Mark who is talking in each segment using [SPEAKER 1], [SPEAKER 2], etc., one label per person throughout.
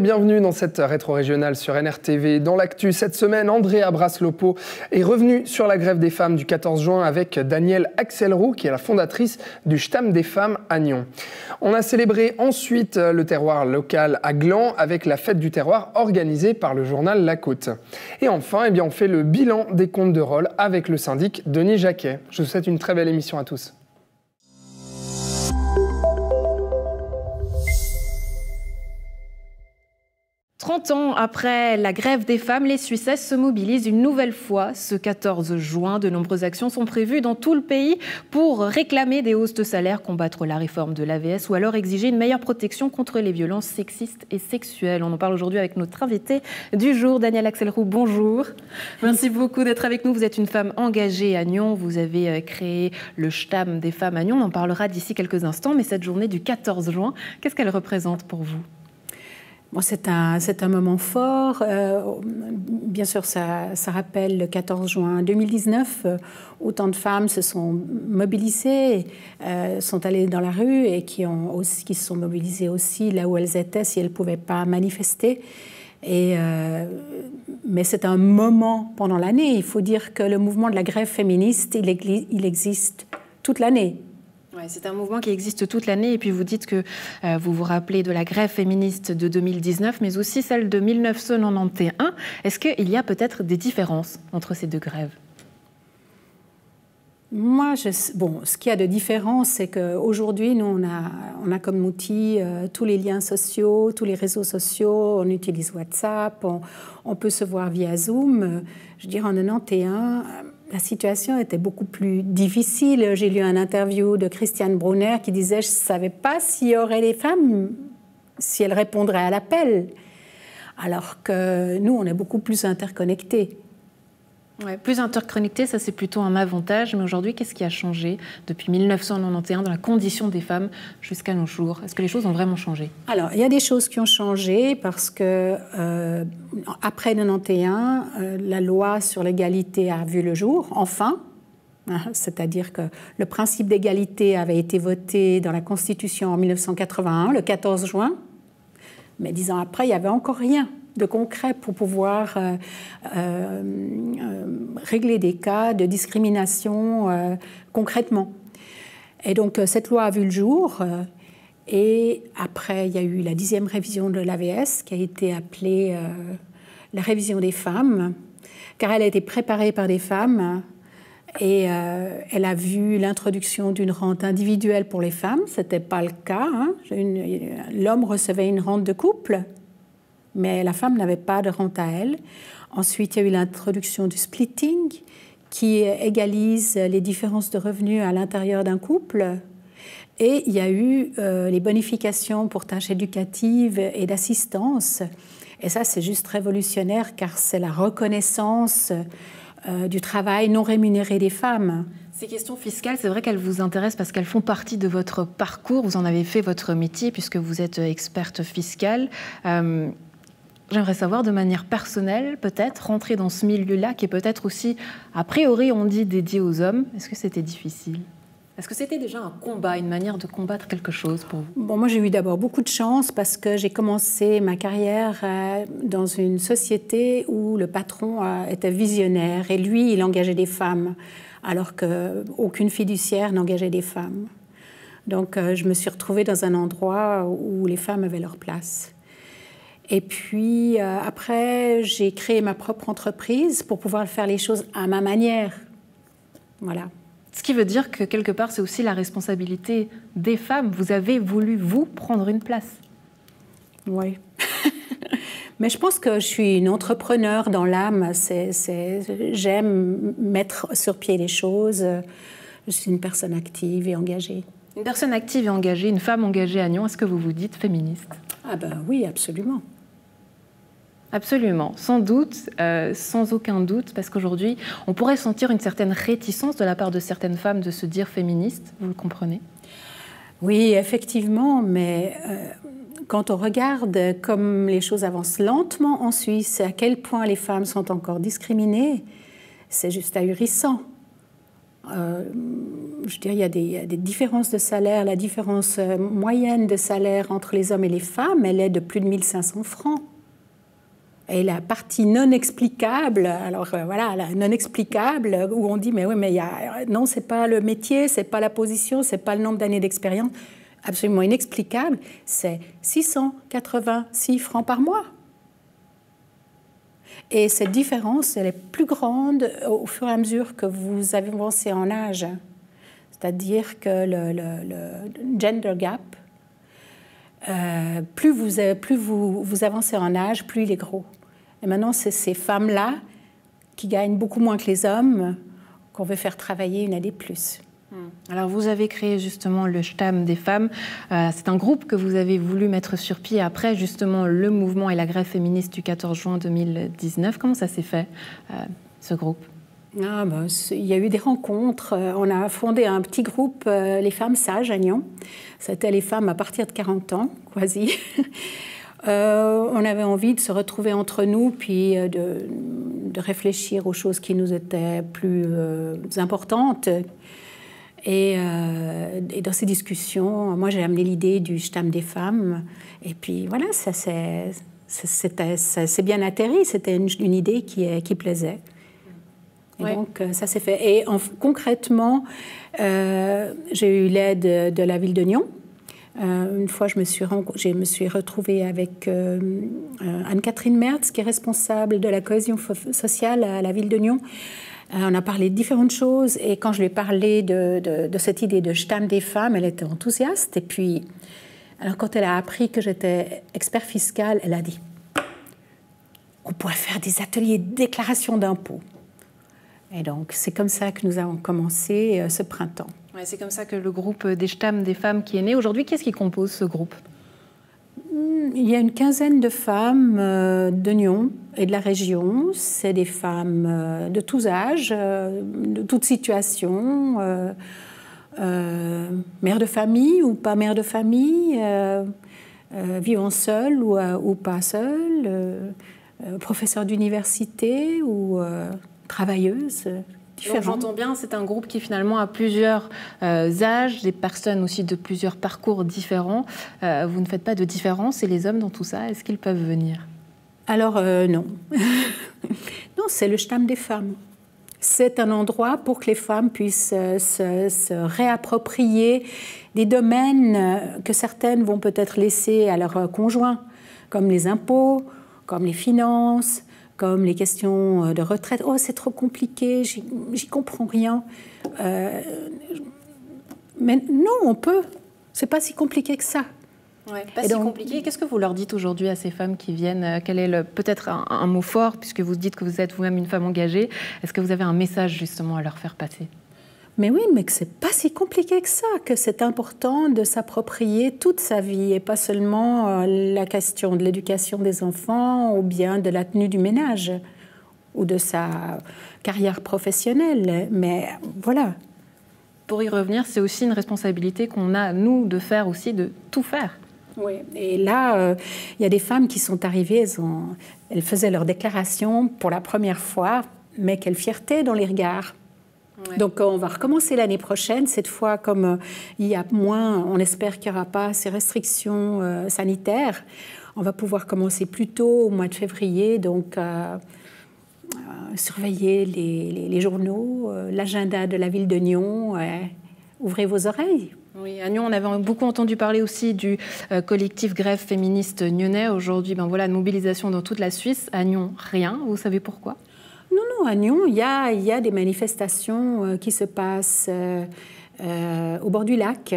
[SPEAKER 1] bienvenue dans cette rétro-régionale sur NRTV. Dans l'actu, cette semaine, Andrea Braslopo est revenue sur la grève des femmes du 14 juin avec Danielle Axelroux, qui est la fondatrice du Stam des femmes à Nyon. On a célébré ensuite le terroir local à Gland avec la fête du terroir organisée par le journal La Côte. Et enfin, on fait le bilan des comptes de rôle avec le syndic Denis Jacquet. Je vous souhaite une très belle émission à tous. «
[SPEAKER 2] 30 ans après la grève des femmes, les Suissesses se mobilisent une nouvelle fois. Ce 14 juin, de nombreuses actions sont prévues dans tout le pays pour réclamer des hausses de salaire, combattre la réforme de l'AVS ou alors exiger une meilleure protection contre les violences sexistes et sexuelles. On en parle aujourd'hui avec notre invitée du jour, Danielle Axelroux. Bonjour. Merci beaucoup d'être avec nous. Vous êtes une femme engagée à Nyon. Vous avez créé le Stam des femmes à Nyon. On en parlera d'ici quelques instants. Mais cette journée du 14 juin, qu'est-ce qu'elle représente pour vous ?
[SPEAKER 3] Bon, c'est un moment fort. Bien sûr, ça rappelle le 14 juin 2019. Autant de femmes se sont mobilisées, sont allées dans la rue et qui se sont mobilisées aussi là où elles étaient si elles ne pouvaient pas manifester. Mais c'est un moment pendant l'année. Il faut dire que le mouvement de la grève féministe, il existe toute l'année.
[SPEAKER 2] Ouais, c'est un mouvement qui existe toute l'année et puis vous dites que vous vous rappelez de la grève féministe de 2019 mais aussi celle de 1991. Est-ce qu'il y a peut-être des différences entre ces deux grèves ?
[SPEAKER 3] Moi, ce qu'il y a de différent, c'est qu'aujourd'hui, nous, on a comme outil tous les liens sociaux, tous les réseaux sociaux, on utilise WhatsApp, on peut se voir via Zoom. Je veux dire, en 91, la situation était beaucoup plus difficile. J'ai lu un interview de Christiane Brunner qui disait « Je ne savais pas s'il y aurait des femmes, si elles répondraient à l'appel ». Alors que nous, on est beaucoup plus interconnectés.
[SPEAKER 2] Ouais, plus interconnectés, ça c'est plutôt un avantage. Mais aujourd'hui, qu'est-ce qui a changé depuis 1991 dans la condition des femmes jusqu'à nos jours ? Est-ce que les choses ont vraiment changé ?
[SPEAKER 3] Alors, il y a des choses qui ont changé parce que après 91, la loi sur l'égalité a vu le jour, enfin. C'est-à-dire que le principe d'égalité avait été voté dans la Constitution en 1981, le 14 juin. Mais 10 ans après, il n'y avait encore rien de concret pour pouvoir régler des cas de discrimination concrètement. Et donc, cette loi a vu le jour. Et après, il y a eu la 10e révision de l'AVS qui a été appelée la révision des femmes, car elle a été préparée par des femmes et elle a vu l'introduction d'une rente individuelle pour les femmes. Ce n'était pas le cas. L'homme recevait une rente de couple, mais la femme n'avait pas de rente à elle. Ensuite, il y a eu l'introduction du splitting, qui égalise les différences de revenus à l'intérieur d'un couple. Et il y a eu les bonifications pour tâches éducatives et d'assistance. Et ça, c'est juste révolutionnaire, car c'est la reconnaissance du travail non rémunéré des femmes.
[SPEAKER 2] Ces questions fiscales, c'est vrai qu'elles vous intéressent parce qu'elles font partie de votre parcours. Vous en avez fait votre métier puisque vous êtes experte fiscale. J'aimerais savoir de manière personnelle, peut-être, rentrer dans ce milieu-là qui est peut-être aussi, a priori, on dit dédié aux hommes. Est-ce que c'était difficile ? Est-ce que c'était déjà un combat, une manière de combattre quelque chose pour vous ?
[SPEAKER 3] Bon, moi, j'ai eu d'abord beaucoup de chance parce que j'ai commencé ma carrière dans une société où le patron était visionnaire et lui, il engageait des femmes, alors qu'aucune fiduciaire n'engageait des femmes. Donc, je me suis retrouvée dans un endroit où les femmes avaient leur place. Et puis, après, j'ai créé ma propre entreprise pour pouvoir faire les choses à ma manière. Voilà.
[SPEAKER 2] Ce qui veut dire que, quelque part, c'est aussi la responsabilité des femmes. Vous avez voulu, vous, prendre une place.
[SPEAKER 3] Oui. Mais je pense que je suis une entrepreneur dans l'âme. J'aime mettre sur pied les choses. Je suis une personne active et engagée.
[SPEAKER 2] Une personne active et engagée, une femme engagée à Nyon, est-ce que vous vous dites féministe ?
[SPEAKER 3] Ah ben oui, absolument.
[SPEAKER 2] Absolument, sans doute, sans aucun doute, parce qu'aujourd'hui, on pourrait sentir une certaine réticence de la part de certaines femmes de se dire féministes, vous le comprenez ?
[SPEAKER 3] Oui, effectivement, mais quand on regarde comme les choses avancent lentement en Suisse, à quel point les femmes sont encore discriminées, c'est juste ahurissant. je dirais, il y a des différences de salaire. La différence moyenne de salaire entre les hommes et les femmes, elle est de plus de 1500 francs. Et la partie non explicable, alors voilà, la non explicable, où on dit, mais oui, mais non, c'est pas le métier, c'est pas la position, c'est pas le nombre d'années d'expérience, absolument inexplicable, c'est 686 francs par mois. Et cette différence, elle est plus grande au fur et à mesure que vous avancez en âge. C'est-à-dire que le gender gap, plus vous avancez en âge, plus il est gros. Et maintenant, c'est ces femmes-là qui gagnent beaucoup moins que les hommes qu'on veut faire travailler une année de plus.
[SPEAKER 2] Alors, vous avez créé justement le Stamm des femmes. C'est un groupe que vous avez voulu mettre sur pied après justement le mouvement et la grève féministe du 14 juin 2019. Comment ça s'est fait, ce groupe ?
[SPEAKER 3] Il y a eu des rencontres. On a fondé un petit groupe, les femmes sages à Nyon. C'était les femmes à partir de 40 ans, quasi. On avait envie de se retrouver entre nous, puis de réfléchir aux choses qui nous étaient plus importantes. Et dans ces discussions, moi j'ai amené l'idée du Stamm des femmes. Et puis voilà, ça s'est bien atterri. C'était une idée qui plaisait. Et ouais. Donc ça s'est fait. Et concrètement, j'ai eu l'aide de la ville de Nyon. Une fois, je me suis retrouvée avec Anne-Catherine Mertz, qui est responsable de la cohésion sociale à la ville de Nyon. On a parlé de différentes choses, et quand je lui ai parlé de cette idée de Stamm des femmes, elle était enthousiaste. Et puis, alors quand elle a appris que j'étais expert fiscal, elle a dit « On pourrait faire des ateliers de déclaration d'impôts ». Et donc, c'est comme ça que nous avons commencé ce printemps.
[SPEAKER 2] Ouais, c'est comme ça que le groupe des Stamm des femmes qui est né. Aujourd'hui, qu'est-ce qui compose ce groupe ?
[SPEAKER 3] Il y a une quinzaine de femmes de Nyon et de la région. C'est des femmes de tous âges, de toutes situations, mères de famille ou pas mères de famille, vivant seules ou pas seules, professeurs d'université ou travailleuses.
[SPEAKER 2] Donc, j'entends bien, c'est un groupe qui finalement a plusieurs âges, des personnes aussi de plusieurs parcours différents. Vous ne faites pas de différence, et les hommes dans tout ça, est-ce qu'ils peuvent venir ?
[SPEAKER 3] Alors non. Non, c'est le Stamm des femmes. C'est un endroit pour que les femmes puissent se réapproprier des domaines que certaines vont peut-être laisser à leurs conjoints, comme les impôts, comme les finances, comme les questions de retraite. Oh, c'est trop compliqué, j'y comprends rien. Mais non, on peut. C'est pas si compliqué que ça.
[SPEAKER 2] Ouais, pas si compliqué. Qu'est-ce que vous leur dites aujourd'hui à ces femmes qui viennent ? Quel est peut-être un mot fort, puisque vous dites que vous êtes vous-même une femme engagée. Est-ce que vous avez un message justement à leur faire passer ?
[SPEAKER 3] Mais oui, mais que c'est pas si compliqué que ça, que c'est important de s'approprier toute sa vie, et pas seulement la question de l'éducation des enfants ou bien de la tenue du ménage ou de sa carrière professionnelle. Mais voilà.
[SPEAKER 2] Pour y revenir, c'est aussi une responsabilité qu'on a, nous, de faire aussi, de tout faire.
[SPEAKER 3] Oui, et là, il y a des femmes qui sont arrivées, elles faisaient leur déclaration pour la première fois, mais quelle fierté dans les regards. Ouais. Donc on va recommencer l'année prochaine. Cette fois, comme il y a moins, on espère qu'il n'y aura pas ces restrictions sanitaires, on va pouvoir commencer plus tôt, au mois de février, donc surveiller les journaux, l'agenda de la ville de Nyon, ouvrez vos oreilles.
[SPEAKER 2] Oui, à Nyon, on avait beaucoup entendu parler aussi du collectif Grève féministe nyonnais. Aujourd'hui, voilà, une mobilisation dans toute la Suisse. À Nyon, rien. Vous savez pourquoi ?
[SPEAKER 3] Non, à Nyon, il y a des manifestations qui se passent au bord du lac,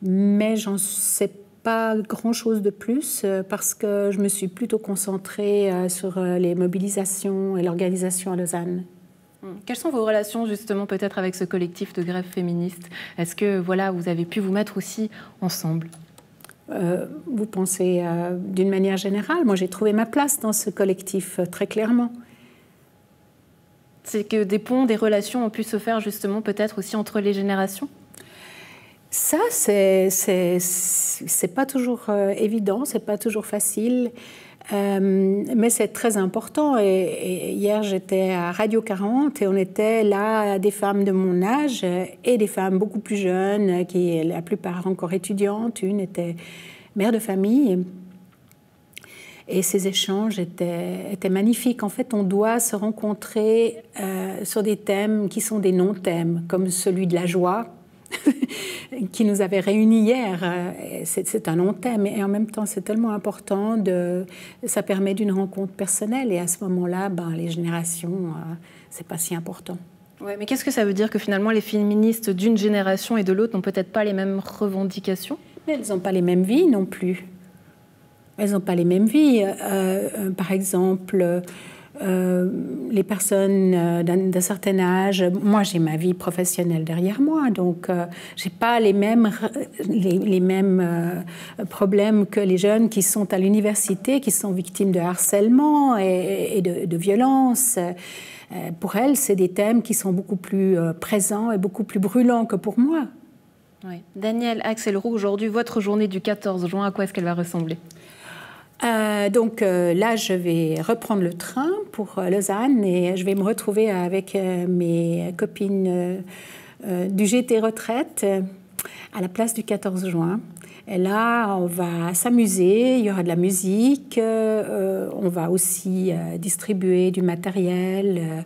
[SPEAKER 3] mais j'en sais pas grand-chose de plus parce que je me suis plutôt concentrée sur les mobilisations et l'organisation à Lausanne.
[SPEAKER 2] Quelles sont vos relations justement peut-être avec ce collectif de grève féministe ? Est-ce que voilà, vous avez pu vous mettre aussi ensemble ?
[SPEAKER 3] Vous pensez d'une manière générale ? Moi, j'ai trouvé ma place dans ce collectif très clairement.
[SPEAKER 2] C'est que des ponts, des relations ont pu se faire justement peut-être aussi entre les générations ?
[SPEAKER 3] Ça, c'est pas toujours évident, c'est pas toujours facile. Mais c'est très important. Et hier, j'étais à Radio 40 et on était là, des femmes de mon âge et des femmes beaucoup plus jeunes, qui la plupart encore étudiantes. Une était mère de famille. Et ces échanges étaient magnifiques. En fait, on doit se rencontrer sur des thèmes qui sont des non-thèmes, comme celui de la joie, qui nous avait réunis hier. C'est un non-thème et en même temps c'est tellement important, ça permet d'une rencontre personnelle et à ce moment-là, les générations, c'est pas si important.
[SPEAKER 2] Ouais, mais qu'est-ce que ça veut dire que finalement les féministes d'une génération et de l'autre n'ont peut-être pas les mêmes revendications?
[SPEAKER 3] Mais elles n'ont pas les mêmes vies non plus. Elles n'ont pas les mêmes vies. Par exemple, les personnes d'un certain âge, moi j'ai ma vie professionnelle derrière moi, donc j'ai pas les mêmes problèmes que les jeunes qui sont à l'université, qui sont victimes de harcèlement et de violences. Pour elles, c'est des thèmes qui sont beaucoup plus présents et beaucoup plus brûlants que pour moi.
[SPEAKER 2] Oui. Danielle Axelrod, aujourd'hui, votre journée du 14 juin, à quoi est-ce qu'elle va ressembler ?
[SPEAKER 3] Donc là, je vais reprendre le train pour Lausanne et je vais me retrouver avec mes copines du GT Retraite à la place du 14 juin. Et là, on va s'amuser, il y aura de la musique, on va aussi distribuer du matériel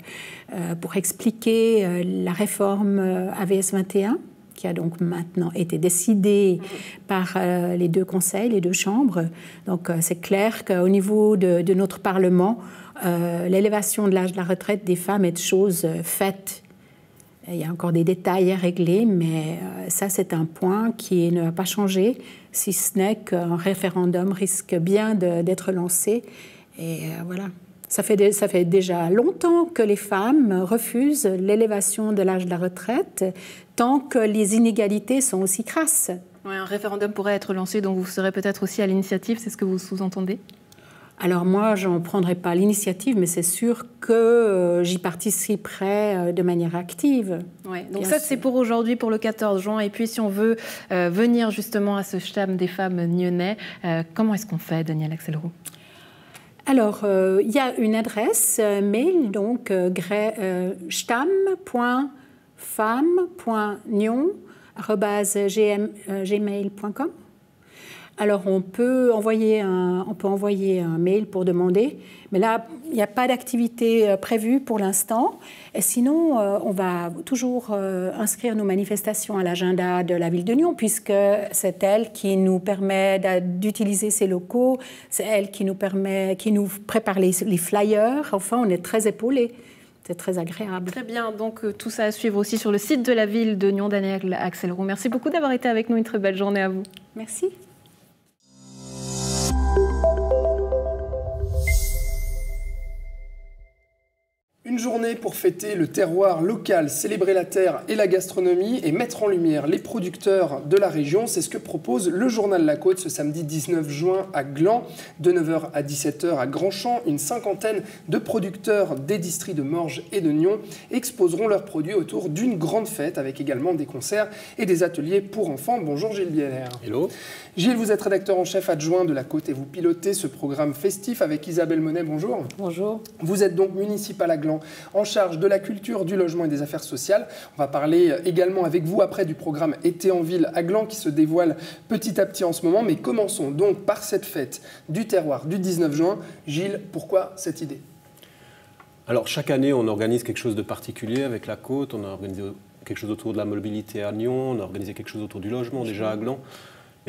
[SPEAKER 3] pour expliquer la réforme AVS 21. Qui a donc maintenant été décidé par les deux conseils, les deux chambres. Donc c'est clair qu'au niveau de notre Parlement, l'élévation de l'âge de la retraite des femmes est chose faite. Il y a encore des détails à régler, mais ça c'est un point qui ne va pas changer, si ce n'est qu'un référendum risque bien d'être lancé. Et voilà. Ça fait déjà longtemps que les femmes refusent l'élévation de l'âge de la retraite, tant que les inégalités sont aussi crasses.
[SPEAKER 2] Ouais, un référendum pourrait être lancé, dont vous serez peut-être aussi à l'initiative, c'est ce que vous sous-entendez ?
[SPEAKER 3] Alors moi, je n'en prendrai pas l'initiative, mais c'est sûr que j'y participerai de manière active.
[SPEAKER 2] Ouais, donc ça, c'est pour aujourd'hui, pour le 14 juin. Et puis, si on veut venir justement à ce Stam des femmes nyonnais, comment est-ce qu'on fait, Danielle Axelrod ?
[SPEAKER 3] Alors, il y a une adresse mail, donc stam.femme.nyon@gmail.com. Alors, on peut envoyer un mail pour demander, mais là, il n'y a pas d'activité prévue pour l'instant. Et sinon, on va toujours inscrire nos manifestations à l'agenda de la ville de Nyon, puisque c'est elle qui nous permet d'utiliser ces locaux, c'est elle qui nous prépare les flyers. Enfin, on est très épaulés. C'est très agréable.
[SPEAKER 2] Très bien, donc tout ça à suivre aussi sur le site de la ville de Nyon. Danielle Axelrod, merci beaucoup d'avoir été avec nous. Une très belle journée à vous.
[SPEAKER 3] Merci.
[SPEAKER 1] Une journée pour fêter le terroir local, célébrer la terre et la gastronomie et mettre en lumière les producteurs de la région. C'est ce que propose le Journal La Côte ce samedi 19 juin à Gland. De 9h à 17h à Grandchamp, une cinquantaine de producteurs des districts de Morges et de Nyon exposeront leurs produits autour d'une grande fête avec également des concerts et des ateliers pour enfants. Bonjour Gilles Bieler.
[SPEAKER 4] Hello.
[SPEAKER 1] Gilles, vous êtes rédacteur en chef adjoint de La Côte et vous pilotez ce programme festif avec Isabelle Monet. Bonjour.
[SPEAKER 5] Bonjour.
[SPEAKER 1] Vous êtes donc municipal à Gland, en charge de la culture, du logement et des affaires sociales. On va parler également avec vous après du programme Été en ville à Gland qui se dévoile petit à petit en ce moment. Mais commençons donc par cette fête du terroir du 19 juin. Gilles, pourquoi cette idée ?
[SPEAKER 4] Alors chaque année, on organise quelque chose de particulier avec la Côte. On a organisé quelque chose autour de la mobilité à Nyon, on a organisé quelque chose autour du logement déjà à Gland.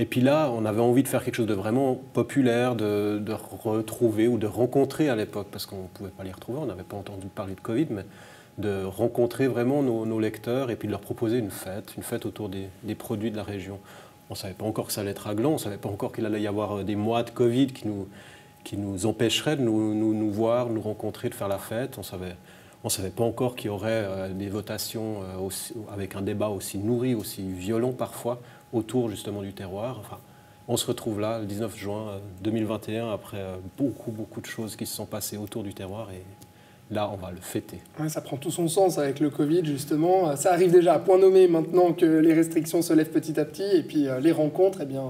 [SPEAKER 4] Et puis là, on avait envie de faire quelque chose de vraiment populaire, de retrouver ou de rencontrer à l'époque, parce qu'on ne pouvait pas les retrouver, on n'avait pas entendu parler de Covid, mais de rencontrer vraiment nos lecteurs et puis de leur proposer une fête autour des produits de la région. On ne savait pas encore que ça allait être à Gland, on ne savait pas encore qu'il allait y avoir des mois de Covid qui nous empêcheraient de nous voir, nous rencontrer, de faire la fête. On ne savait pas encore qu'il y aurait des votations avec un débat aussi nourri, aussi violent parfois, autour justement du terroir. Enfin, on se retrouve là, le 19 juin 2021, après beaucoup de choses qui se sont passées autour du terroir. Et là, on va le fêter.
[SPEAKER 1] Ouais, ça prend tout son sens avec le Covid, justement. Ça arrive déjà à point nommé maintenant que les restrictions se lèvent petit à petit. Et puis les rencontres, eh bien,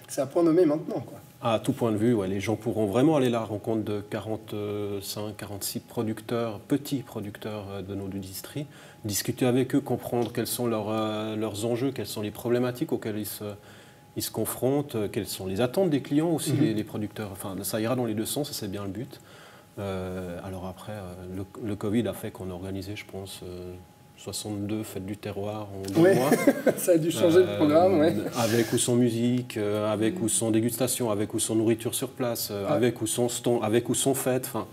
[SPEAKER 1] c'est à point nommé maintenant, quoi.
[SPEAKER 4] À tout point de vue, ouais, les gens pourront vraiment aller à la rencontre de 45-46 producteurs, petits producteurs de nos distries, discuter avec eux, comprendre quels sont leurs enjeux, quelles sont les problématiques auxquelles ils se confrontent, quelles sont les attentes des clients aussi, les producteurs. Enfin, ça ira dans les deux sens, c'est bien le but. Alors après, le Covid a fait qu'on a organisé, je pense, 62 fêtes du terroir en 2 mois.
[SPEAKER 1] Ça a dû changer le programme, ouais.
[SPEAKER 4] Avec ou sans musique, avec ou sans dégustation, avec ou sans nourriture sur place, avec ou sans fête. Enfin,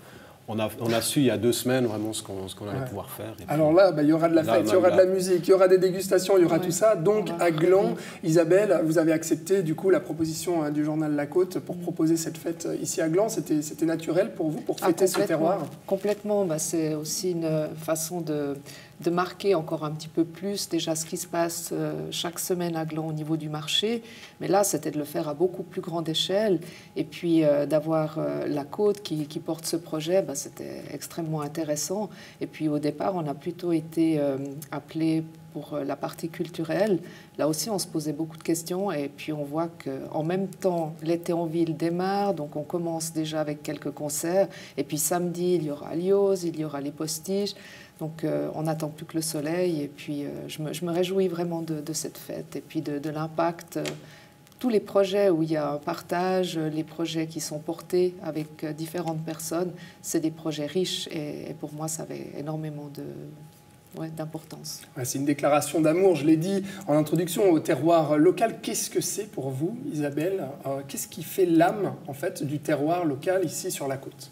[SPEAKER 4] on a su il y a 2 semaines vraiment ce qu'on allait pouvoir faire. Et
[SPEAKER 1] alors là, il y aura de la fête, il y aura de la musique, il y aura des dégustations, il y aura tout ça. Donc à Gland, Isabelle, vous avez accepté du coup la proposition du journal La Côte pour proposer cette fête ici à Gland. C'était naturel pour vous, pour fêter ce terroir?
[SPEAKER 5] Complètement. C'est aussi une façon de marquer encore un petit peu plus déjà ce qui se passe chaque semaine à Gland au niveau du marché. Mais là, c'était de le faire à beaucoup plus grande échelle. Et puis d'avoir La Côte qui porte ce projet, c'était extrêmement intéressant. Et puis au départ, on a plutôt été appelé pour la partie culturelle. Là aussi, on se posait beaucoup de questions. Et puis on voit qu'en même temps, l'été en ville démarre. Donc on commence déjà avec quelques concerts. Et puis samedi, il y aura Lyoz, il y aura les Postiches. Donc on n'attend plus que le soleil. Et puis je me réjouis vraiment de cette fête et puis de l'impact. Tous les projets où il y a un partage, les projets qui sont portés avec différentes personnes, c'est des projets riches. Et pour moi, ça avait énormément d'importance.
[SPEAKER 1] C'est une déclaration d'amour, je l'ai dit en introduction, au terroir local. Qu'est-ce que c'est pour vous, Isabelle? Qu'est-ce qui fait l'âme en fait, du terroir local ici sur la côte?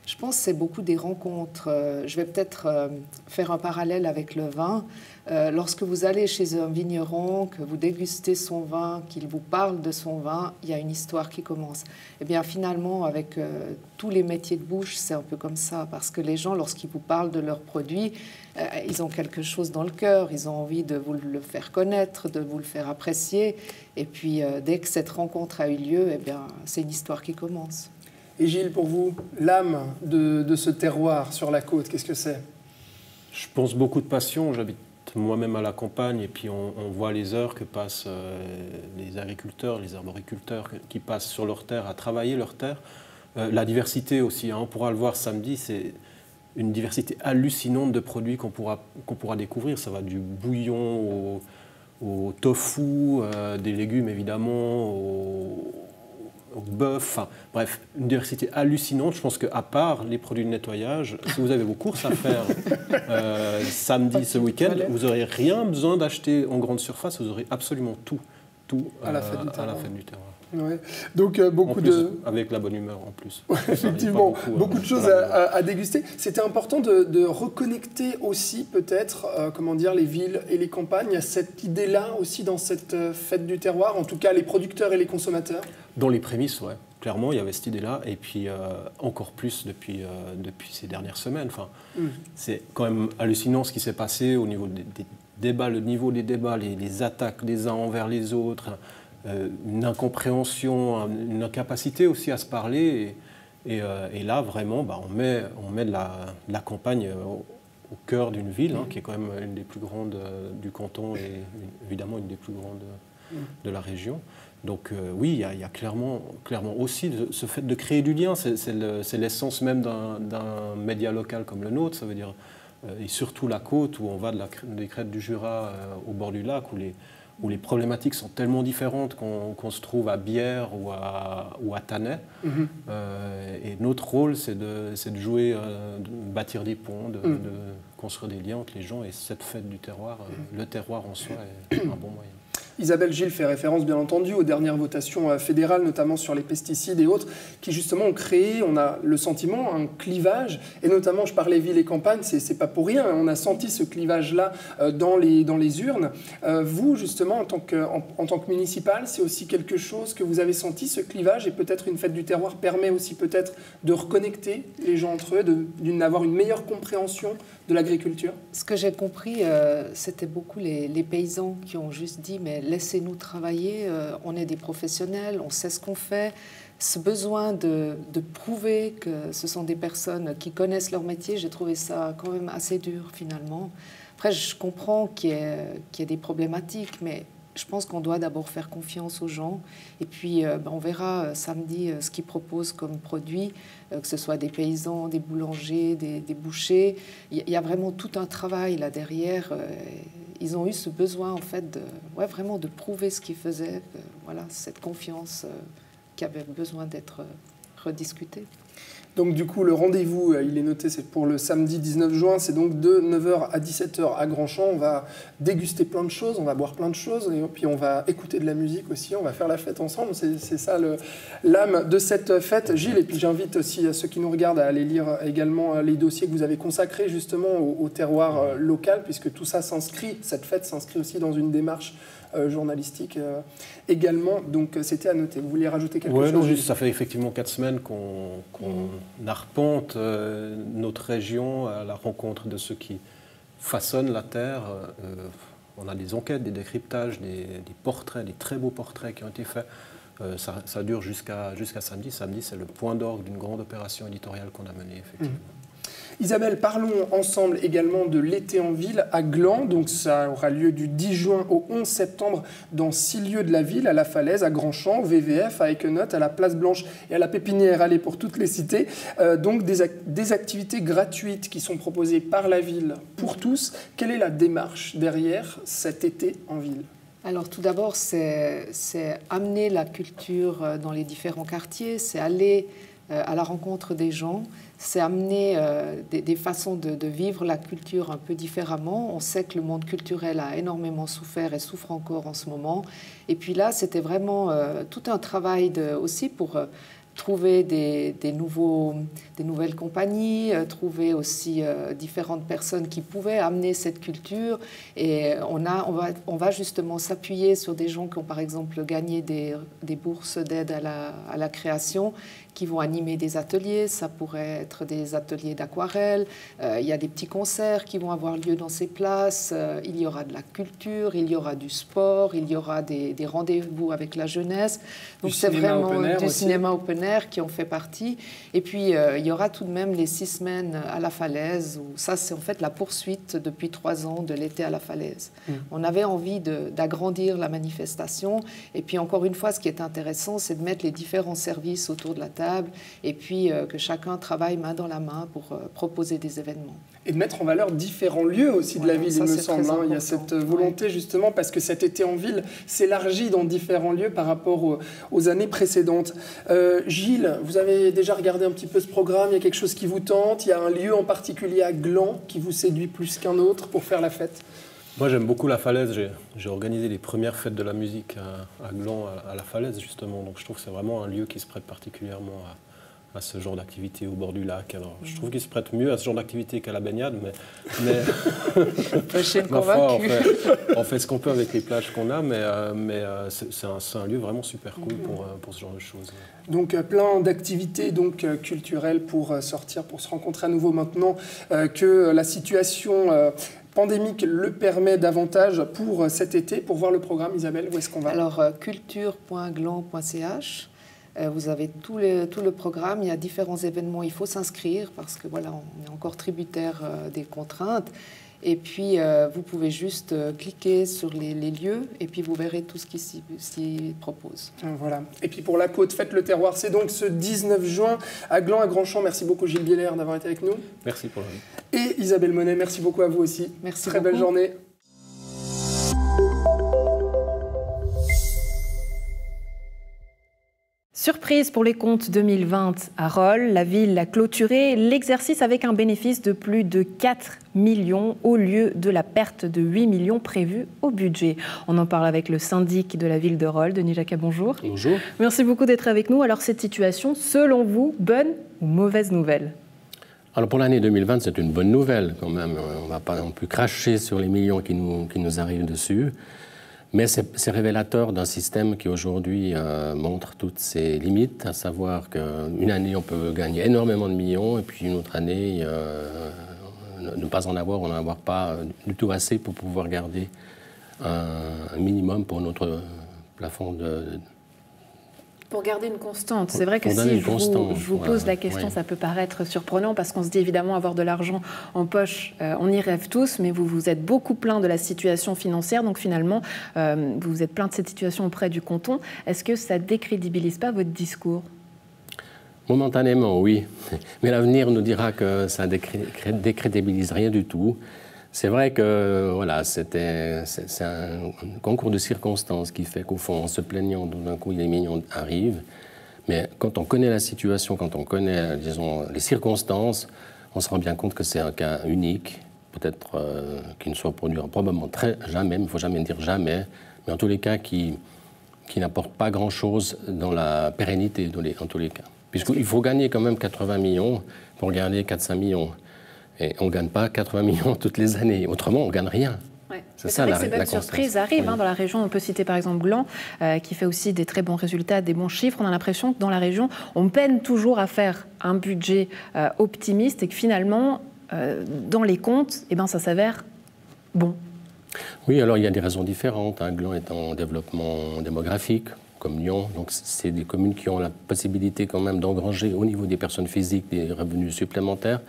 [SPEAKER 5] Je pense que c'est beaucoup des rencontres. Je vais peut-être faire un parallèle avec le vin. Lorsque vous allez chez un vigneron, que vous dégustez son vin, qu'il vous parle de son vin, il y a une histoire qui commence. Et bien finalement, avec tous les métiers de bouche, c'est un peu comme ça. Parce que les gens, lorsqu'ils vous parlent de leurs produits, ils ont quelque chose dans le cœur. Ils ont envie de vous le faire connaître, de vous le faire apprécier. Et puis, dès que cette rencontre a eu lieu, eh bien, c'est une histoire qui commence.
[SPEAKER 1] Et Gilles, pour vous, l'âme de ce terroir sur la côte, qu'est-ce que c'est?
[SPEAKER 4] Je pense beaucoup de passion. J'habite moi-même à la campagne et puis on voit les heures que passent les agriculteurs, les arboriculteurs qui passent sur leur terre à travailler leur terre. La diversité aussi, on pourra le voir samedi, c'est une diversité hallucinante de produits qu'on pourra découvrir. Ça va du bouillon au tofu, des légumes évidemment, au bœuf, bref, une diversité hallucinante. Je pense qu'à part les produits de nettoyage, si vous avez vos courses à faire samedi, ce week-end, vous n'aurez rien besoin d'acheter en grande surface, vous aurez absolument tout à la fête du terroir.
[SPEAKER 1] Ouais. Donc beaucoup
[SPEAKER 4] avec la bonne humeur en plus.
[SPEAKER 1] Effectivement, beaucoup de choses à déguster. C'était important de reconnecter aussi peut-être, les villes et les campagnes. Il y a cette idée-là aussi dans cette fête du terroir, en tout cas les producteurs et les consommateurs.
[SPEAKER 4] Dans les prémices, ouais. Clairement, il y avait cette idée-là, et puis encore plus depuis ces dernières semaines. C'est quand même hallucinant ce qui s'est passé au niveau des débats, le niveau des débats, les attaques des uns envers les autres. Une incompréhension, une incapacité aussi à se parler. Et là, vraiment, on met de la campagne au cœur d'une ville, qui est quand même une des plus grandes du canton et évidemment une des plus grandes de la région. Donc oui, il y a clairement aussi ce fait de créer du lien. C'est l'essence même d'un média local comme le nôtre. Ça veut dire, et surtout la côte, où on va des crêtes du Jura au bord du lac, où les problématiques sont tellement différentes qu'on se trouve à Bière ou à Tannay. Et notre rôle, c'est de jouer, de bâtir des ponts, de construire des liens entre les gens. Et cette fête du terroir, le terroir en soi, est un bon moyen.
[SPEAKER 1] Isabelle, Gilles fait référence bien entendu aux dernières votations fédérales, notamment sur les pesticides et autres, qui justement ont créé, on a le sentiment, un clivage, et notamment je parlais ville et campagne, c'est pas pour rien, on a senti ce clivage-là dans les urnes. Vous, justement, en tant que municipal, c'est aussi quelque chose que vous avez senti, ce clivage, et peut-être une fête du terroir permet aussi peut-être de reconnecter les gens entre eux, d'avoir une meilleure compréhension de l'agriculture?
[SPEAKER 5] Ce que j'ai compris, c'était beaucoup les paysans qui ont juste dit « mais laissez-nous travailler, on est des professionnels, on sait ce qu'on fait ». Ce besoin de prouver que ce sont des personnes qui connaissent leur métier, j'ai trouvé ça quand même assez dur finalement. Après, je comprends qu'il y ait des problématiques, mais je pense qu'on doit d'abord faire confiance aux gens. Et puis, on verra samedi ce qu'ils proposent comme produits, que ce soit des paysans, des boulangers, des bouchers. Il y a vraiment tout un travail là derrière. Ils ont eu ce besoin, en fait, vraiment de prouver ce qu'ils faisaient. Voilà, cette confiance qui avait besoin d'être rediscutée.
[SPEAKER 1] Donc du coup, le rendez-vous, il est noté, c'est pour le samedi 19 juin, c'est donc de 9h à 17h à Grandchamp. On va déguster plein de choses, on va boire plein de choses, et puis on va écouter de la musique aussi, on va faire la fête ensemble. C'est ça l'âme de cette fête. Gilles, et puis j'invite aussi ceux qui nous regardent à aller lire également les dossiers que vous avez consacrés justement au terroir local, puisque tout ça s'inscrit, cette fête s'inscrit aussi dans une démarche journalistique également, donc c'était à noter. Vous vouliez rajouter quelque chose?
[SPEAKER 4] Non, juste, ça fait effectivement 4 semaines qu'on arpente notre région à la rencontre de ceux qui façonnent la terre. On a des enquêtes, des décryptages, des portraits, des très beaux portraits qui ont été faits. Ça dure jusqu'à samedi. Samedi, c'est le point d'orgue d'une grande opération éditoriale qu'on a menée, effectivement.
[SPEAKER 1] Isabelle, parlons ensemble également de l'été en ville à Gland. Donc ça aura lieu du 10 juin au 11 septembre dans 6 lieux de la ville, à La Falaise, à Grandchamp, au VVF, à Equenote, à la Place Blanche et à la Pépinière, allez pour toutes les cités. Donc des activités gratuites qui sont proposées par la ville pour tous. Quelle est la démarche derrière cet été en ville ?
[SPEAKER 5] Alors tout d'abord, c'est amener la culture dans les différents quartiers, c'est aller à la rencontre des gens, c'est amener des façons de vivre la culture un peu différemment. On sait que le monde culturel a énormément souffert et souffre encore en ce moment. Et puis là, c'était vraiment tout un travail aussi pour trouver des nouvelles compagnies, trouver aussi différentes personnes qui pouvaient amener cette culture. Et on va justement s'appuyer sur des gens qui ont par exemple gagné des bourses d'aide à la création, qui vont animer des ateliers. Ça pourrait être des ateliers d'aquarelle. Il y a des petits concerts qui vont avoir lieu dans ces places. Il y aura de la culture, il y aura du sport, il y aura des rendez-vous avec la jeunesse. Donc c'est vraiment du cinéma open air qui en fait partie. Et puis il y aura tout de même les 6 semaines à la Falaise, où ça c'est en fait la poursuite depuis 3 ans de l'été à la Falaise. On avait envie d'agrandir la manifestation. Et puis encore une fois, ce qui est intéressant, c'est de mettre les différents services autour de la table et puis que chacun travaille main dans la main pour proposer des événements.
[SPEAKER 1] Et de mettre en valeur différents lieux aussi de la ville, il me semble. Il y a cette volonté justement, parce que cet été en ville s'élargit dans différents lieux par rapport aux années précédentes. Gilles, vous avez déjà regardé un petit peu ce programme, il y a quelque chose qui vous tente, il y a un lieu en particulier à Gland qui vous séduit plus qu'un autre pour faire la fête?
[SPEAKER 4] Moi, j'aime beaucoup la Falaise. J'ai organisé les premières fêtes de la musique à Gland, à la Falaise, justement. Donc, je trouve que c'est vraiment un lieu qui se prête particulièrement à ce genre d'activité au bord du lac. Alors, je trouve qu'il se prête mieux à ce genre d'activité qu'à la baignade, mais on fait ce qu'on peut avec les plages qu'on a, mais c'est un lieu vraiment super cool pour ce genre de choses.
[SPEAKER 1] Donc plein d'activités culturelles pour sortir, pour se rencontrer à nouveau maintenant que la situation pandémique le permet davantage pour cet été. Pour voir le programme, Isabelle, où est-ce qu'on va?
[SPEAKER 5] Alors, culture.gland.ch. Vous avez tout le programme, il y a différents événements, il faut s'inscrire parce que voilà, on est encore tributaire des contraintes. Et puis, vous pouvez juste cliquer sur les lieux et puis vous verrez tout ce qui s'y propose.
[SPEAKER 1] Voilà. Et puis pour la côte, faites le terroir. C'est donc ce 19 juin à Gland, à Grandchamp. Merci beaucoup Gilles Bieler d'avoir été avec nous.
[SPEAKER 4] Merci pour l'invite.
[SPEAKER 1] Et Isabelle Monet, merci beaucoup à vous aussi.
[SPEAKER 5] Merci
[SPEAKER 1] Très
[SPEAKER 5] beaucoup.
[SPEAKER 1] belle journée.
[SPEAKER 2] Surprise pour les comptes 2020 à Rolle, la ville a clôturé l'exercice avec un bénéfice de plus de 4 millions au lieu de la perte de 8 millions prévue au budget. On en parle avec le syndic de la ville de Rolle. Denis Jacquat, bonjour.
[SPEAKER 6] Bonjour.
[SPEAKER 2] Merci beaucoup d'être avec nous. Alors cette situation, selon vous, bonne ou mauvaise nouvelle?
[SPEAKER 6] Alors pour l'année 2020, c'est une bonne nouvelle quand même. On ne va pas non plus cracher sur les millions qui nous arrivent dessus. Mais c'est révélateur d'un système qui aujourd'hui montre toutes ses limites, à savoir qu'une année on peut gagner énormément de millions et puis une autre année ne pas en avoir, on n'en avoir pas du tout assez pour pouvoir garder un minimum pour notre plafond
[SPEAKER 2] Pour garder une constante. C'est vrai que si je vous pose la question, ça peut paraître surprenant parce qu'on se dit évidemment avoir de l'argent en poche, on y rêve tous, mais vous vous êtes beaucoup plaint de la situation financière, donc finalement, vous vous êtes plaint de cette situation auprès du canton. Est-ce que ça décrédibilise pas votre discours ?
[SPEAKER 6] Momentanément, oui. Mais l'avenir nous dira que ça ne décrédibilise rien du tout. C'est vrai que voilà, c'est un concours de circonstances qui fait qu'au fond, en se plaignant, d'un coup, les millions arrivent. Mais quand on connaît la situation, quand on connaît, disons, les circonstances, on se rend bien compte que c'est un cas unique, peut-être qui ne se reproduira probablement jamais, mais il ne faut jamais dire jamais, mais en tous les cas qui n'apporte pas grand-chose dans la pérennité, en tous les cas. Puisqu'il faut gagner quand même 80 millions pour garder 400 millions. Et on ne gagne pas 80 millions toutes les années. Autrement, on ne gagne rien.
[SPEAKER 2] Ouais. C'est ça la constance. Ces bonnes surprises arrivent dans la région. On peut citer par exemple Gland, qui fait aussi des très bons résultats, des bons chiffres. On a l'impression que dans la région, on peine toujours à faire un budget optimiste et que finalement, dans les comptes, ça s'avère bon.
[SPEAKER 6] Oui, alors il y a des raisons différentes. Gland est en développement démographique, comme Lyon. Donc c'est des communes qui ont la possibilité quand même d'engranger au niveau des personnes physiques des revenus supplémentaires.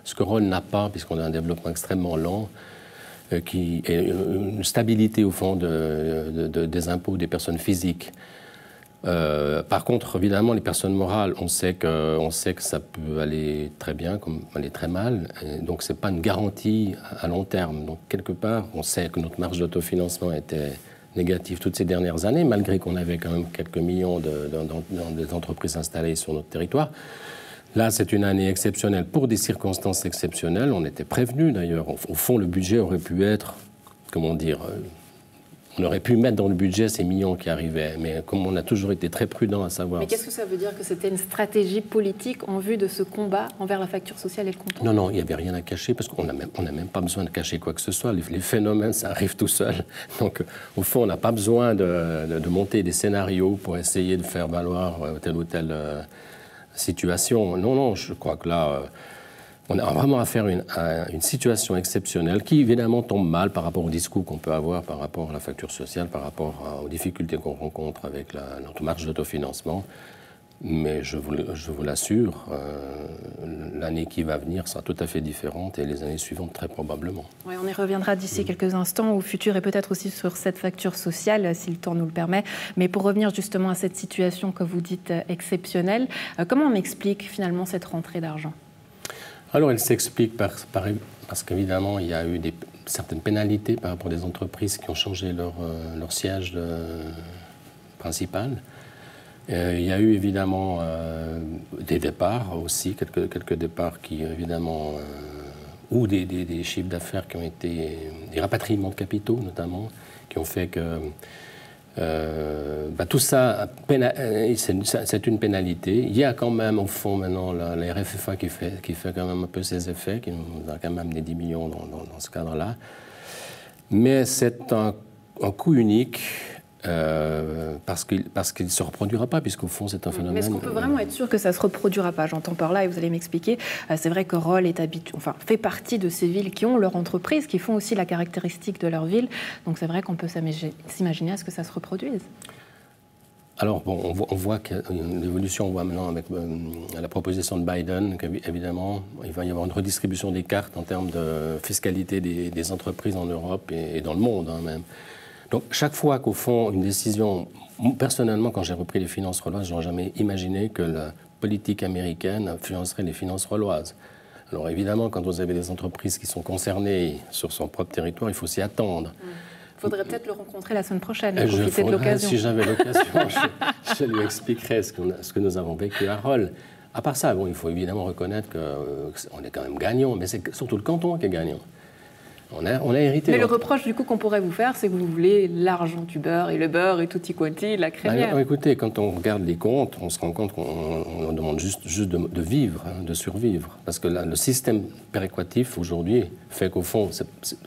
[SPEAKER 6] Ce que Rolle n'a pas, puisqu'on a un développement extrêmement lent, qui est une stabilité au fond des impôts des personnes physiques. Par contre, évidemment, les personnes morales, on sait que ça peut aller très bien comme aller très mal. Et donc, ce n'est pas une garantie à long terme. Donc, quelque part, on sait que notre marge d'autofinancement était négative toutes ces dernières années, malgré qu'on avait quand même quelques millions d'entreprises installées sur notre territoire. Là, c'est une année exceptionnelle pour des circonstances exceptionnelles. On était prévenus d'ailleurs. Au fond, le budget aurait pu être, comment dire, on aurait pu mettre dans le budget ces millions qui arrivaient. Mais comme on a toujours été très prudent à savoir...
[SPEAKER 2] Mais qu'est-ce que ça veut dire, que c'était une stratégie politique en vue de ce combat envers la facture sociale et le canton ?
[SPEAKER 6] Non, il n'y avait rien à cacher parce qu'on n'a même pas besoin de cacher quoi que ce soit. Les phénomènes, ça arrive tout seul. Donc, au fond, on n'a pas besoin de monter des scénarios pour essayer de faire valoir telle ou telle... situation. Non, je crois que là, on a vraiment affaire à une situation exceptionnelle qui, évidemment, tombe mal par rapport au discours qu'on peut avoir, par rapport à la facture sociale, par rapport aux difficultés qu'on rencontre avec notre marge d'autofinancement. Mais je vous l'assure, l'année qui va venir sera tout à fait différente et les années suivantes très probablement.
[SPEAKER 2] Oui, on y reviendra d'ici quelques instants au futur et peut-être aussi sur cette facture sociale, si le temps nous le permet. Mais pour revenir justement à cette situation que vous dites exceptionnelle, comment on explique finalement cette rentrée d'argent ?
[SPEAKER 6] Alors elle s'explique parce qu'évidemment il y a eu certaines pénalités par rapport à des entreprises qui ont changé leur siège principal. Il y a eu évidemment des départs aussi, quelques départs qui évidemment, ou des chiffres d'affaires qui ont été, des rapatriements de capitaux notamment, qui ont fait que tout ça, c'est une pénalité. Il y a quand même au fond maintenant la RFFA qui fait quand même un peu ses effets, qui nous a quand même amené 10 millions dans ce cadre-là. Mais c'est un coût unique. Parce qu'il ne se reproduira pas, puisqu'au fond, c'est un phénomène...
[SPEAKER 2] Mais est-ce qu'on peut vraiment être sûr que ça ne se reproduira pas ? J'entends par là, et vous allez m'expliquer, c'est vrai que Rolle fait partie de ces villes qui ont leur entreprise, qui font aussi la caractéristique de leur ville. Donc c'est vrai qu'on peut s'imaginer à ce que ça se reproduise.
[SPEAKER 6] Alors, bon, on voit qu'il y a une évolution. On voit maintenant avec la proposition de Biden qu'évidemment, il va y avoir une redistribution des cartes en termes de fiscalité des entreprises en Europe et dans le monde même. Donc, chaque fois qu'au fond, une décision... Personnellement, quand j'ai repris les finances relloises, je n'aurais jamais imaginé que la politique américaine influencerait les finances relloises. Alors, évidemment, quand vous avez des entreprises qui sont concernées sur son propre territoire, il faut s'y attendre.
[SPEAKER 2] Il faudrait peut-être le rencontrer la semaine prochaine et profiter de l'occasion.
[SPEAKER 6] Si j'avais l'occasion, je lui expliquerai ce que nous avons vécu à Rolle. À part ça, bon, il faut évidemment reconnaître qu'on est quand même gagnant, mais c'est surtout le canton qui est gagnant. On a hérité.
[SPEAKER 2] Mais le reproche du coup qu'on pourrait vous faire, c'est que vous voulez l'argent du beurre et le beurre et tutti quanti, la crémière.
[SPEAKER 6] Alors, écoutez, quand on regarde les comptes, on se rend compte qu'on demande juste de vivre, de survivre. Parce que le système péréquatif aujourd'hui fait qu'au fond,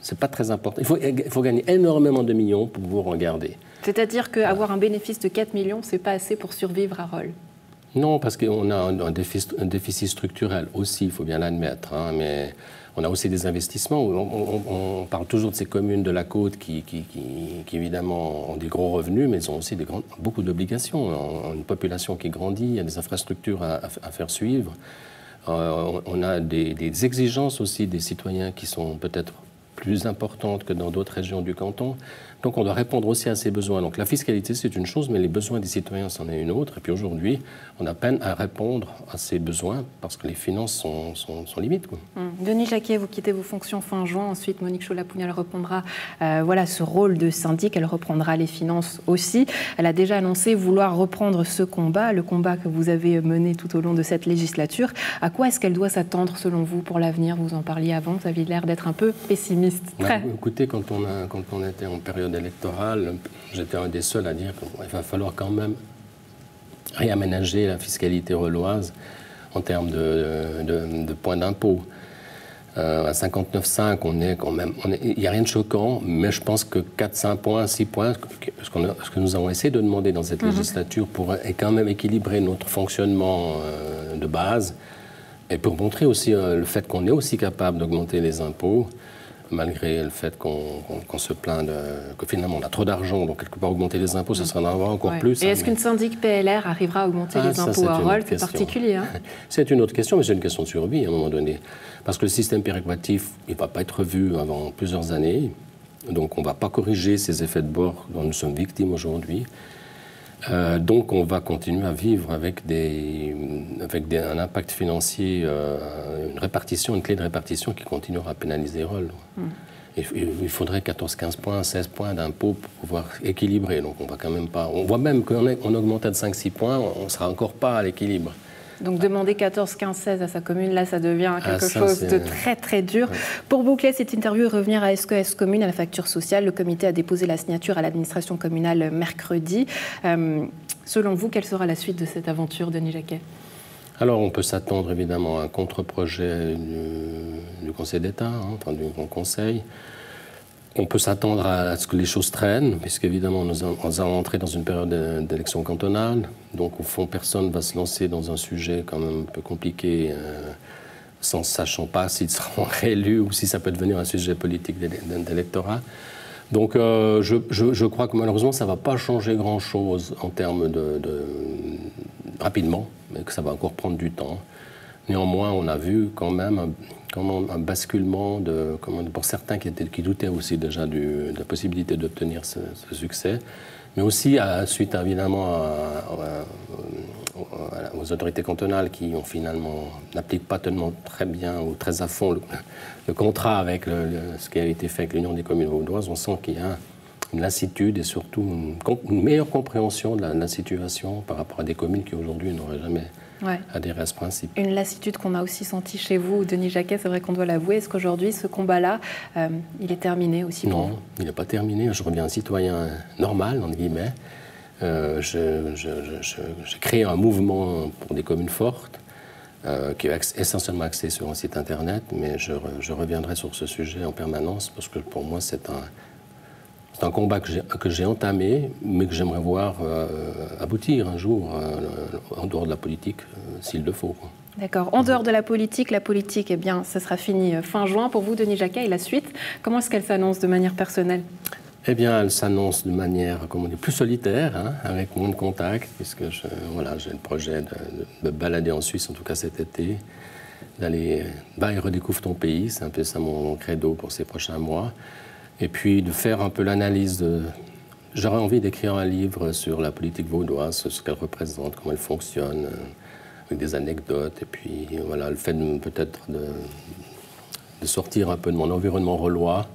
[SPEAKER 6] c'est pas très important. Il faut gagner énormément de millions pour pouvoir en garder.
[SPEAKER 2] C'est-à-dire qu'avoir un bénéfice de 4 millions, c'est pas assez pour survivre à Rolle? Non,
[SPEAKER 6] parce qu'on a un déficit structurel aussi, il faut bien l'admettre, mais On a aussi des investissements. On parle toujours de ces communes de la côte qui évidemment ont des gros revenus, mais ils ont aussi beaucoup d'obligations. On a une population qui grandit, il y a des infrastructures à faire suivre. On a des exigences aussi des citoyens qui sont peut-être plus importantes que dans d'autres régions du canton. Donc on doit répondre aussi à ces besoins. Donc la fiscalité, c'est une chose, mais les besoins des citoyens, c'en est une autre. Et puis aujourd'hui, on a peine à répondre à ces besoins parce que les finances sont limites, quoi.
[SPEAKER 2] Denis Jacquet, vous quittez vos fonctions fin juin. Ensuite, Monique Chola-Pounial reprendra ce rôle de syndic. Elle reprendra les finances aussi. Elle a déjà annoncé vouloir reprendre ce combat, le combat que vous avez mené tout au long de cette législature. À quoi est-ce qu'elle doit s'attendre, selon vous, pour l'avenir? Vous en parliez avant, vous aviez l'air d'être un peu pessimiste.
[SPEAKER 6] Écoutez, quand on était en période électorale, j'étais un des seuls à dire qu'il va falloir quand même réaménager la fiscalité reuloise en termes de points d'impôt. À 59,5, on est quand même... Il n'y a rien de choquant, mais je pense que 4, 5 points, 6 points, ce que nous avons essayé de demander dans cette législature pour quand même équilibrer notre fonctionnement de base et pour montrer aussi le fait qu'on est aussi capable d'augmenter les impôts, malgré le fait qu'on se plaint que finalement on a trop d'argent, donc quelque part augmenter les impôts, ça serait d'en avoir encore plus.
[SPEAKER 2] Et est-ce qu'une syndic PLR arrivera à augmenter les impôts à Rolle? C'est particulier. Hein.
[SPEAKER 6] C'est une autre question, mais c'est une question de survie à un moment donné. Parce que le système péréquatif, il ne va pas être revu avant plusieurs années, donc on ne va pas corriger ces effets de bord dont nous sommes victimes aujourd'hui. Donc on va continuer à vivre avec un impact financier, une clé de répartition qui continuera à pénaliser Rolle. Il faudrait 14, 15 points, 16 points d'impôt pour pouvoir équilibrer. Donc on va quand même pas... On voit même qu'on augmentait de 5, 6 points, on ne sera encore pas à l'équilibre.
[SPEAKER 2] Donc demander 14, 15, 16 à sa commune, là, ça devient quelque chose de très, très dur. Ouais. Pour boucler cette interview et revenir à SQS Commune, à la facture sociale, le comité a déposé la signature à l'administration communale mercredi. Selon vous, quelle sera la suite de cette aventure, Denis Jacquet?
[SPEAKER 6] Alors, on peut s'attendre évidemment à un contre-projet du Conseil d'État, enfin du Grand Conseil. On peut s'attendre à ce que les choses traînent, puisqu'évidemment, nous allons entrer dans une période d'élection cantonale. Donc, au fond, personne ne va se lancer dans un sujet quand même un peu compliqué, sans sachant pas s'ils seront réélus ou si ça peut devenir un sujet politique d'électorat. Donc, je crois que malheureusement, ça ne va pas changer grand-chose en termes rapidement, mais que ça va encore prendre du temps. Néanmoins, on a vu quand même un basculement pour certains qui doutaient aussi déjà de la possibilité d'obtenir ce succès, mais aussi suite évidemment aux autorités cantonales qui ont finalement n'appliquent pas tellement très bien ou très à fond le contrat avec ce qui a été fait avec l'Union des communes vaudoises. On sent qu'il y a une lassitude et surtout une meilleure compréhension de la situation par rapport à des communes qui aujourd'hui n'auraient jamais adhéré à ce principe.
[SPEAKER 2] Une lassitude qu'on a aussi sentie chez vous, Denis Jacquet, c'est vrai qu'on doit l'avouer. Est-ce qu'aujourd'hui, ce combat-là, il est terminé aussi pour vous?
[SPEAKER 6] Non, il n'est pas terminé. Je reviens un citoyen normal, entre guillemets. J'ai créé un mouvement pour des communes fortes qui est essentiellement axé sur un site Internet, mais je reviendrai sur ce sujet en permanence parce que pour moi, c'est un combat que j'ai entamé, mais que j'aimerais voir aboutir un jour en dehors de la politique, s'il le faut.
[SPEAKER 2] D'accord. En dehors de la politique, eh bien, ça sera fini fin juin. Pour vous, Denis Jacquet, et la suite, comment est-ce qu'elle s'annonce de manière personnelle?
[SPEAKER 6] Eh bien, elle s'annonce de manière, plus solitaire, avec moins de contacts, puisque j'ai le projet de balader en Suisse, en tout cas cet été, d'aller et redécouvre ton pays. C'est un peu ça mon credo pour ces prochains mois. Et puis de faire un peu l'analyse J'aurais envie d'écrire un livre sur la politique vaudoise, ce qu'elle représente, comment elle fonctionne, avec des anecdotes. Et puis voilà, le fait peut-être de sortir un peu de mon environnement rollois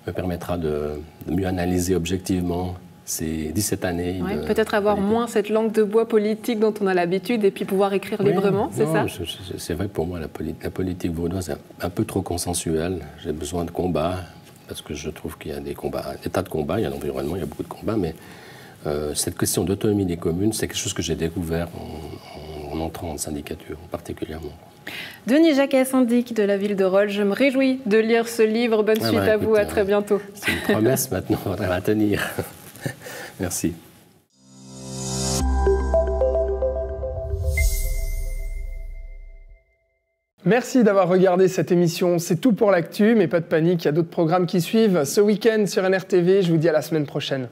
[SPEAKER 6] me permettra de mieux analyser objectivement ces 17 années.
[SPEAKER 2] Peut-être avoir moins cette langue de bois politique dont on a l'habitude et puis pouvoir écrire librement, c'est ça?
[SPEAKER 6] C'est vrai que pour moi, la politique vaudoise est un peu trop consensuelle. J'ai besoin de combats. Parce que je trouve qu'il y a des tas de combats, il y a l'environnement, il y a beaucoup de combats, mais cette question d'autonomie des communes, c'est quelque chose que j'ai découvert en entrant en syndicature, particulièrement.
[SPEAKER 2] Denis Jacquet, syndic de la ville de Rolle, je me réjouis de lire ce livre. Bonne suite à vous, à très bientôt.
[SPEAKER 6] C'est une promesse maintenant, on va tenir. Merci.
[SPEAKER 1] Merci d'avoir regardé cette émission. C'est tout pour l'actu, mais pas de panique, il y a d'autres programmes qui suivent ce week-end sur NRTV. Je vous dis à la semaine prochaine.